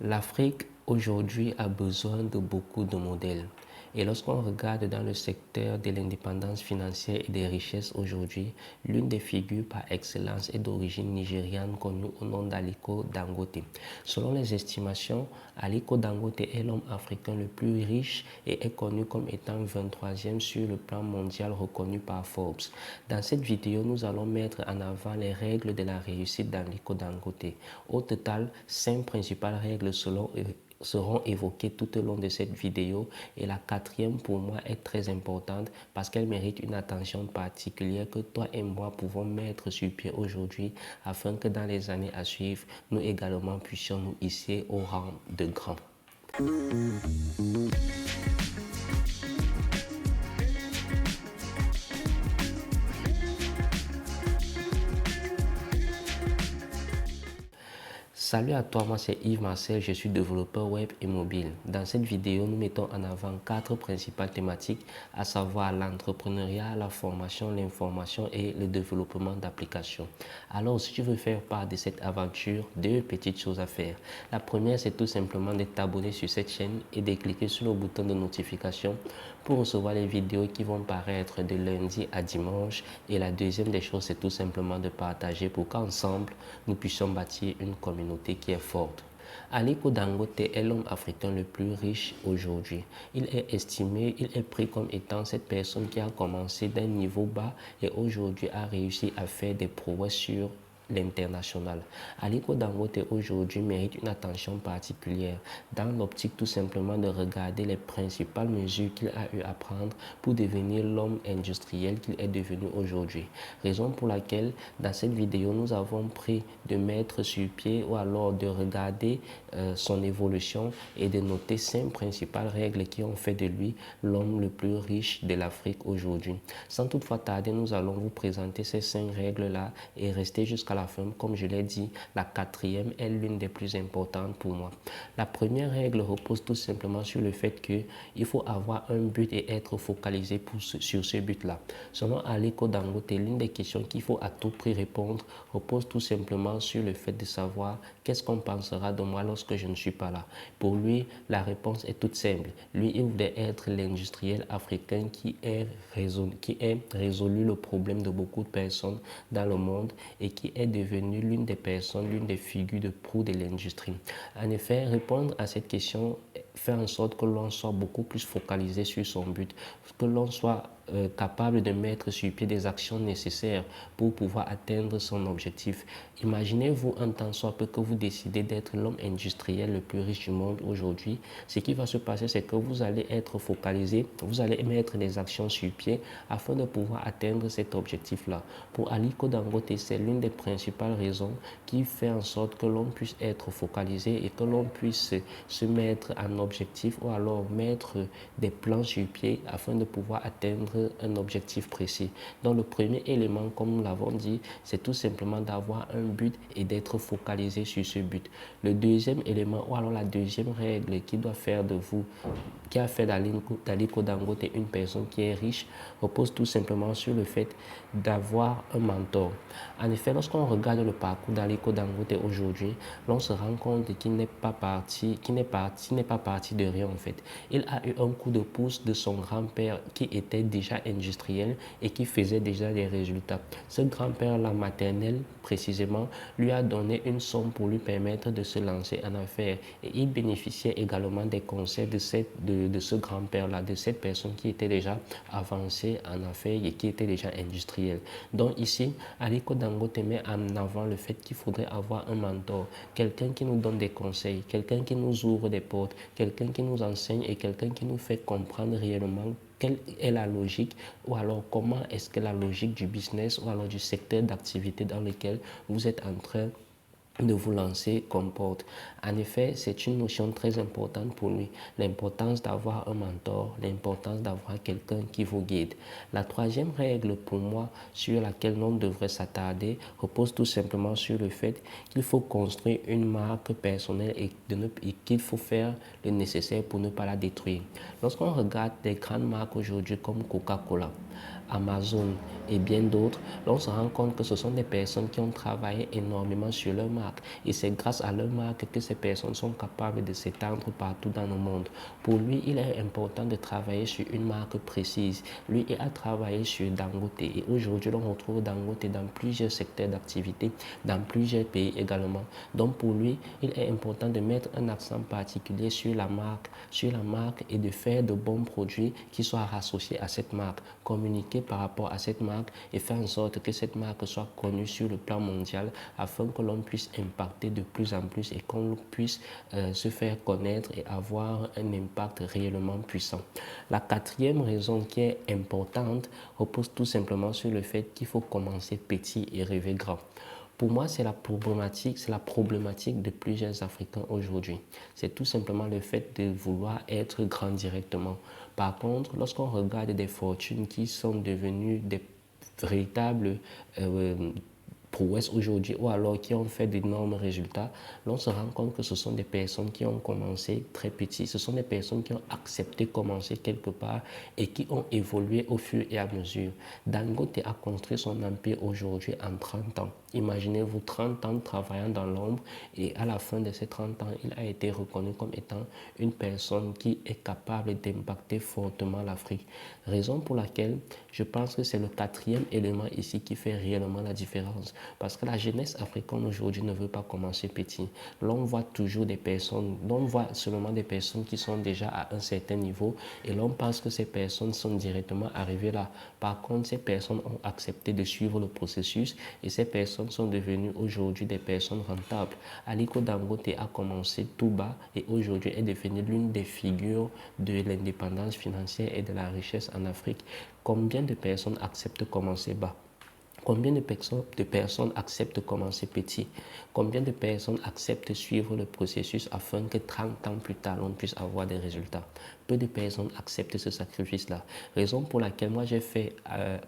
L'Afrique aujourd'hui a besoin de beaucoup de modèles. Et lorsqu'on regarde dans le secteur de l'indépendance financière et des richesses aujourd'hui, l'une des figures par excellence est d'origine nigériane connue au nom d'Aliko Dangote. Selon les estimations, Aliko Dangote est l'homme africain le plus riche et est connu comme étant 23e sur le plan mondial reconnu par Forbes. Dans cette vidéo, nous allons mettre en avant les règles de la réussite d'Aliko Dangote. Au total, 5 principales règles seront évoquées tout au long de cette vidéo et la quatrième pour moi est très importante parce qu'elle mérite une attention particulière que toi et moi pouvons mettre sur pied aujourd'hui afin que dans les années à suivre, nous également puissions nous hisser au rang de grands. Salut à toi, moi c'est Yves Marcel, je suis développeur web et mobile. Dans cette vidéo, nous mettons en avant 4 principales thématiques, à savoir l'entrepreneuriat, la formation, l'information et le développement d'applications. Alors, si tu veux faire part de cette aventure, 2 petites choses à faire. La première, c'est tout simplement de t'abonner sur cette chaîne et de cliquer sur le bouton de notification pour recevoir les vidéos qui vont paraître de lundi à dimanche. Et la deuxième des choses, c'est tout simplement de partager pour qu'ensemble, nous puissions bâtir une communauté qui est forte. Aliko Dangote est l'homme africain le plus riche aujourd'hui. Il est estimé, il est pris comme étant cette personne qui a commencé d'un niveau bas et aujourd'hui a réussi à faire des prouesses sur l'international. Aliko Dangote aujourd'hui mérite une attention particulière dans l'optique tout simplement de regarder les principales mesures qu'il a eu à prendre pour devenir l'homme industriel qu'il est devenu aujourd'hui. Raison pour laquelle dans cette vidéo nous avons pris de mettre sur pied ou alors de regarder son évolution et de noter 5 principales règles qui ont fait de lui l'homme le plus riche de l'Afrique aujourd'hui. Sans toutefois tarder, nous allons vous présenter ces 5 règles-là et rester jusqu'à la fin. Comme je l'ai dit, la quatrième est l'une des plus importantes pour moi. La première règle repose tout simplement sur le fait qu'il faut avoir un but et être focalisé sur ce but-là. Selon Aliko Dangote, l'une des questions qu'il faut à tout prix répondre repose tout simplement sur le fait de savoir qu'est-ce qu'on pensera de moi lorsque je ne suis pas là. Pour lui, la réponse est toute simple. Lui, il voulait être l'industriel africain qui ait résolu le problème de beaucoup de personnes dans le monde et qui est devenu l'une des personnes, l'une des figures de proue de l'industrie. En effet, répondre à cette question fait en sorte que l'on soit beaucoup plus focalisé sur son but, que l'on soit capable de mettre sur pied des actions nécessaires pour pouvoir atteindre son objectif. Imaginez-vous un temps soit peu que vous décidez d'être l'homme industriel le plus riche du monde aujourd'hui. Ce qui va se passer, c'est que vous allez être focalisé, vous allez mettre des actions sur pied afin de pouvoir atteindre cet objectif-là. Pour Aliko Dangote, c'est l'une des principales raisons qui fait en sorte que l'on puisse être focalisé et que l'on puisse se mettre en objectif ou alors mettre des plans sur pied afin de pouvoir atteindre un objectif précis. Donc le premier élément, comme nous l'avons dit, c'est tout simplement d'avoir un but et d'être focalisé sur ce but. Le deuxième élément ou alors la deuxième règle qui doit faire de vous, qui a fait d'Aliko Dangote une personne qui est riche, repose tout simplement sur le fait d'avoir un mentor. En effet, lorsqu'on regarde le parcours d'Aliko Dangote aujourd'hui, l'on se rend compte qu'il n'est pas parti de rien en fait. Il a eu un coup de pouce de son grand-père qui était déjà industriel et qui faisait déjà des résultats. Ce grand-père-là maternel, précisément, lui a donné une somme pour lui permettre de se lancer en affaires. Et il bénéficiait également des conseils de ce grand-père-là, de cette personne qui était déjà avancée en affaires et qui était déjà industrielle. Donc ici, Aliko Dangote met en avant le fait qu'il faudrait avoir un mentor, quelqu'un qui nous donne des conseils, quelqu'un qui nous ouvre des portes, quelqu'un qui nous enseigne et quelqu'un qui nous fait comprendre réellement quelle est la logique ou alors comment est-ce que la logique du business ou alors du secteur d'activité dans lequel vous êtes en train de vous lancer comporte. En effet, c'est une notion très importante pour lui. L'importance d'avoir un mentor, l'importance d'avoir quelqu'un qui vous guide. La troisième règle pour moi sur laquelle l'on devrait s'attarder repose tout simplement sur le fait qu'il faut construire une marque personnelle et qu'il faut faire le nécessaire pour ne pas la détruire. Lorsqu'on regarde des grandes marques aujourd'hui comme Coca-Cola, Amazon et bien d'autres, on se rend compte que ce sont des personnes qui ont travaillé énormément sur leur marque. Et c'est grâce à leur marque que ces personnes sont capables de s'étendre partout dans le monde. Pour lui, il est important de travailler sur une marque précise. Lui, il a travaillé sur Dangote. Et aujourd'hui, on retrouve Dangote dans plusieurs secteurs d'activité, dans plusieurs pays également. Donc pour lui, il est important de mettre un accent particulier sur la marque et de faire de bons produits qui soient associés à cette marque, communiquer par rapport à cette marque et faire en sorte que cette marque soit connue sur le plan mondial afin que l'on puisse impacter de plus en plus et qu'on puisse se faire connaître et avoir un impact réellement puissant. La quatrième raison qui est importante repose tout simplement sur le fait qu'il faut commencer petit et rêver grand. Pour moi, c'est la problématique de plusieurs Africains aujourd'hui. C'est tout simplement le fait de vouloir être grand directement. Par contre, lorsqu'on regarde des fortunes qui sont devenues des véritables prouesses aujourd'hui ou alors qui ont fait d'énormes résultats, l'on se rend compte que ce sont des personnes qui ont commencé très petits. Ce sont des personnes qui ont accepté de commencer quelque part et qui ont évolué au fur et à mesure. Dangote a construit son empire aujourd'hui en 30 ans. Imaginez-vous 30 ans travaillant dans l'ombre et à la fin de ces 30 ans, il a été reconnu comme étant une personne qui est capable d'impacter fortement l'Afrique. Raison pour laquelle je pense que c'est le quatrième élément ici qui fait réellement la différence. Parce que la jeunesse africaine aujourd'hui ne veut pas commencer petit. L'on voit toujours des personnes, l'on voit seulement des personnes qui sont déjà à un certain niveau et l'on pense que ces personnes sont directement arrivées là. Par contre, ces personnes ont accepté de suivre le processus et ces personnes sont devenues aujourd'hui des personnes rentables. Aliko Dangote a commencé tout bas et aujourd'hui est devenu l'une des figures de l'indépendance financière et de la richesse en Afrique. Combien de personnes acceptent de commencer bas? Combien de personnes acceptent de commencer petit? Combien de personnes acceptent de suivre le processus afin que 30 ans plus tard, on puisse avoir des résultats? Peu de personnes acceptent ce sacrifice-là. Raison pour laquelle moi j'ai fait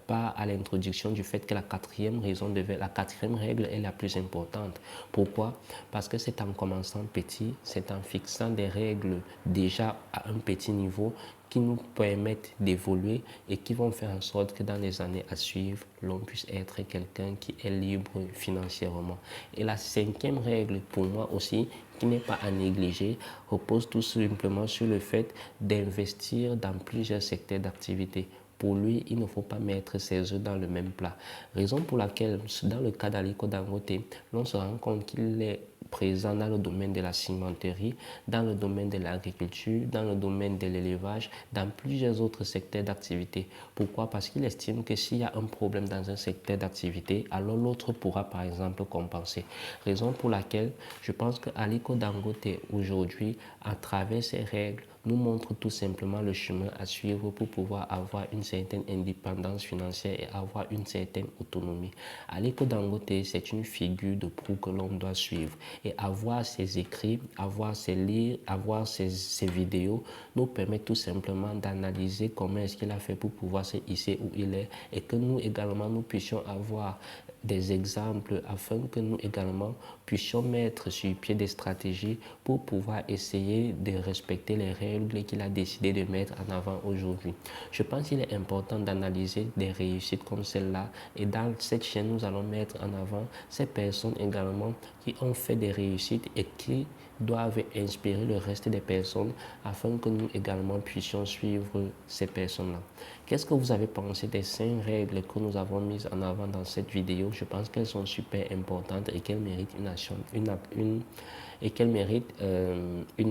part à l'introduction du fait que la quatrième règle est la plus importante. Pourquoi? Parce que c'est en commençant petit, c'est en fixant des règles déjà à un petit niveau qui nous permettent d'évoluer et qui vont faire en sorte que dans les années à suivre, l'on puisse être quelqu'un qui est libre financièrement. Et la cinquième règle pour moi aussi, qui n'est pas à négliger, repose tout simplement sur le fait d'investir dans plusieurs secteurs d'activité. Pour lui, il ne faut pas mettre ses œufs dans le même plat. Raison pour laquelle, dans le cas d'Aliko Dangote, l'on se rend compte qu'il est présent dans le domaine de la cimenterie, dans le domaine de l'agriculture, dans le domaine de l'élevage, dans plusieurs autres secteurs d'activité. Pourquoi? Parce qu'il estime que s'il y a un problème dans un secteur d'activité, alors l'autre pourra par exemple compenser. Raison pour laquelle je pense que Aliko Dangote aujourd'hui, à travers ses règles, nous montre tout simplement le chemin à suivre pour pouvoir avoir une certaine indépendance financière et avoir une certaine autonomie. Aliko Dangote, c'est une figure de proue que l'on doit suivre. Et avoir ses écrits, avoir ses livres, avoir ses vidéos nous permet tout simplement d'analyser comment est-ce qu'il a fait pour pouvoir se hisser où il est et que nous également nous puissions avoir des exemples afin que nous également puissions mettre sur pied des stratégies pour pouvoir essayer de respecter les règles qu'il a décidé de mettre en avant aujourd'hui. Je pense qu'il est important d'analyser des réussites comme celle-là et dans cette chaîne, nous allons mettre en avant ces personnes également qui ont fait des réussites et qui doivent inspirer le reste des personnes afin que nous également puissions suivre ces personnes-là. Qu'est-ce que vous avez pensé des 5 règles que nous avons mises en avant dans cette vidéo? Je pense qu'elles sont super importantes et qu'elles méritent une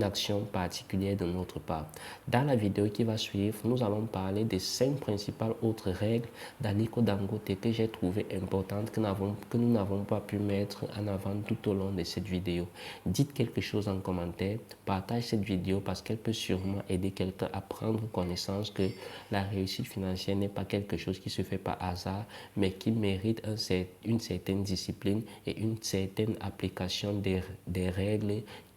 action particulière de notre part. Dans la vidéo qui va suivre, nous allons parler des 5 principales autres règles d'Aliko Dangote que j'ai trouvées importantes, que nous n'avons pas pu mettre en avant tout au long de cette vidéo. Dites quelque chose en commentaire, partage cette vidéo parce qu'elle peut sûrement aider quelqu'un à prendre connaissance que la réussite financière n'est pas quelque chose qui se fait par hasard, mais qui mérite une certaine discipline et une certaine application des règles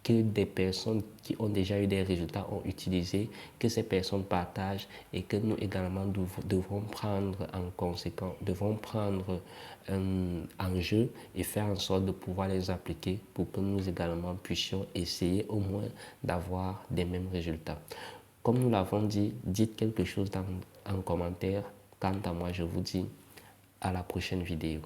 que des personnes qui ont déjà eu des résultats ont utilisé, que ces personnes partagent et que nous également devrons prendre en conséquence, devrons prendre en jeu et faire en sorte de pouvoir les appliquer pour que nous également puissions essayer au moins d'avoir des mêmes résultats. Comme nous l'avons dit, dites quelque chose en commentaire. Quant à moi, je vous dis à la prochaine vidéo.